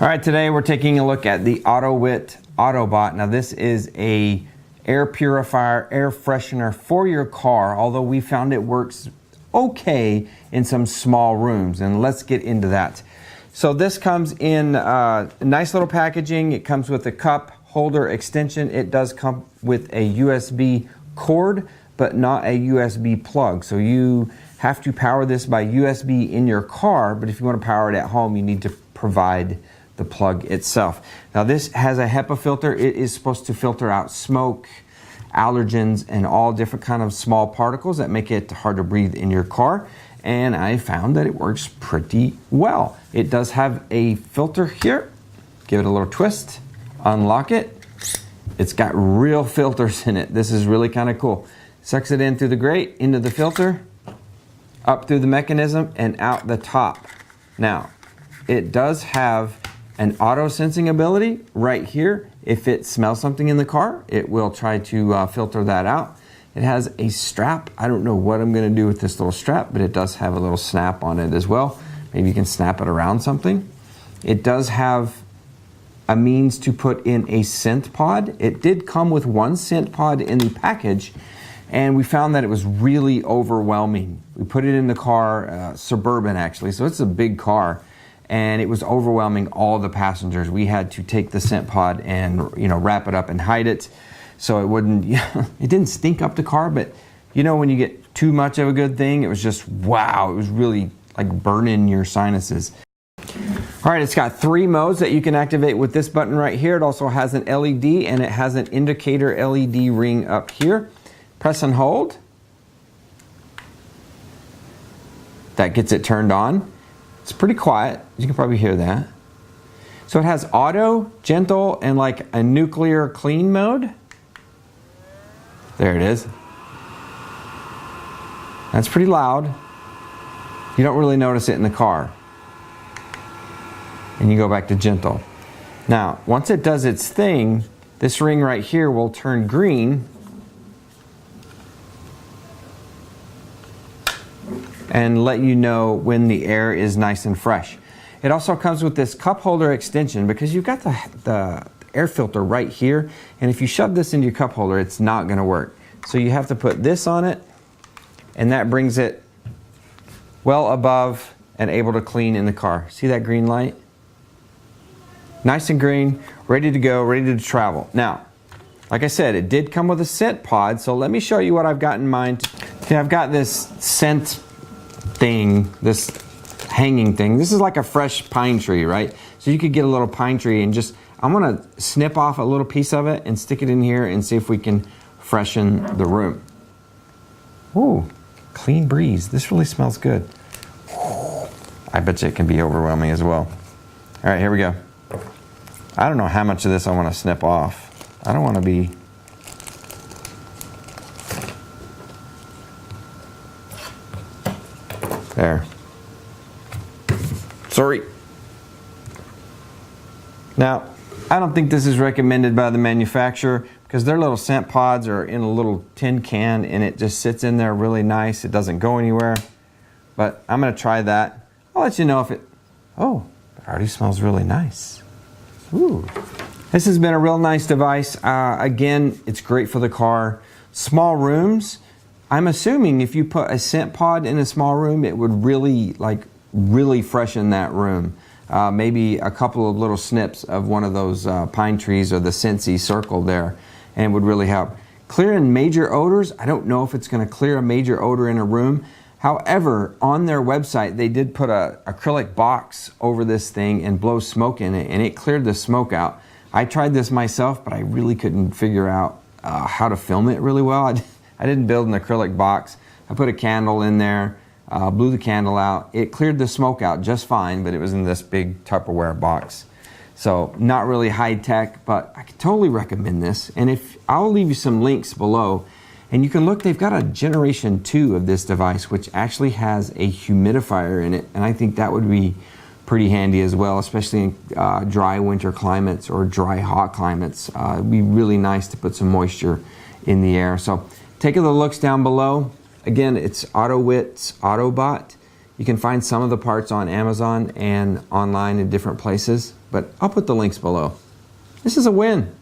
All right, today we're taking a look at the AutoWit Autobot. Now this is a air purifier, air freshener for your car, although we found it works okay in some small rooms, and let's get into that. So this comes in nice little packaging. It comes with a cup holder extension. It does come with a USB cord, but not a USB plug. So you have to power this by USB in your car, but if you want to power it at home, you need to provide the plug itself. Now this has a HEPA filter. It is supposed to filter out smoke, allergens, and all different kind of small particles that make it hard to breathe in your car. And I found that it works pretty well. It does have a filter here. Give it a little twist, unlock it. It's got real filters in it. This is really kind of cool. Sucks it in through the grate, into the filter, up through the mechanism, and out the top. Now, it does have an auto sensing ability right here. If it smells something in the car, it will try to filter that out. It has a strap. I don't know what I'm going to do with this little strap, but it does have a little snap on it as well. Maybe you can snap it around something. It does have a means to put in a scent pod. It did come with one scent pod in the package, and we found that it was really overwhelming. We put it in the car, Suburban actually, so it's a big car, and it was overwhelming all the passengers. We had to take the scent pod and wrap it up and hide it so it wouldn't, it didn't stink up the car, but when you get too much of a good thing, it was just, wow, it was really like burning your sinuses. All right, it's got 3 modes that you can activate with this button right here. It also has an LED, and it has an indicator LED ring up here. Press and hold. That gets it turned on. It's pretty quiet. You can probably hear that. So it has auto, gentle, and like a nuclear clean mode. There it is. That's pretty loud. You don't really notice it in the car. And you go back to gentle. Now, once it does its thing, this ring right here will turn green and let you know when the air is nice and fresh. It also comes with this cup holder extension because you've got the air filter right here, and if you shove this into your cup holder, it's not gonna work. So you have to put this on it, and that brings it well above and able to clean in the car. See that green light? Nice and green, ready to go, ready to travel. Now, like I said, it did come with a scent pod, so let me show you what I've got in mind. Okay, I've got this scent thing, this hanging thing. This is like a fresh pine tree, right? So you could get a little pine tree and I'm gonna snip off a little piece of it and stick it in here and see if we can freshen the room. Ooh, clean breeze. This really smells good. I bet you it can be overwhelming as well. All right, here we go. I don't know how much of this I want to snip off. I don't want to be... There. Sorry. Now, I don't think this is recommended by the manufacturer because their little scent pods are in a little tin can and it just sits in there really nice. It doesn't go anywhere. But I'm going to try that. I'll let you know if it... Oh, it already smells really nice. Ooh. This has been a real nice device. Again, it's great for the car. Small rooms. I'm assuming if you put a scent pod in a small room, it would really freshen that room. Maybe a couple of little snips of one of those pine trees or the Scentsy circle there, and it would really help. Clearing major odors, I don't know if it's going to clear a major odor in a room. However, on their website, they did put an acrylic box over this thing and blow smoke in it, and it cleared the smoke out. I tried this myself, but I really couldn't figure out how to film it really well. I didn't build an acrylic box. I put a candle in there, blew the candle out. It cleared the smoke out just fine, but it was in this big Tupperware box. So not really high tech, but I could totally recommend this. And I'll leave you some links below. And you can look, they've got a generation 2 of this device, which actually has a humidifier in it. And I think that would be pretty handy as well, especially in dry winter climates or dry hot climates. It'd be really nice to put some moisture in the air. So take a look down below. Again, it's AutoWit's Autobot. You can find some of the parts on Amazon and online in different places, but I'll put the links below. This is a win.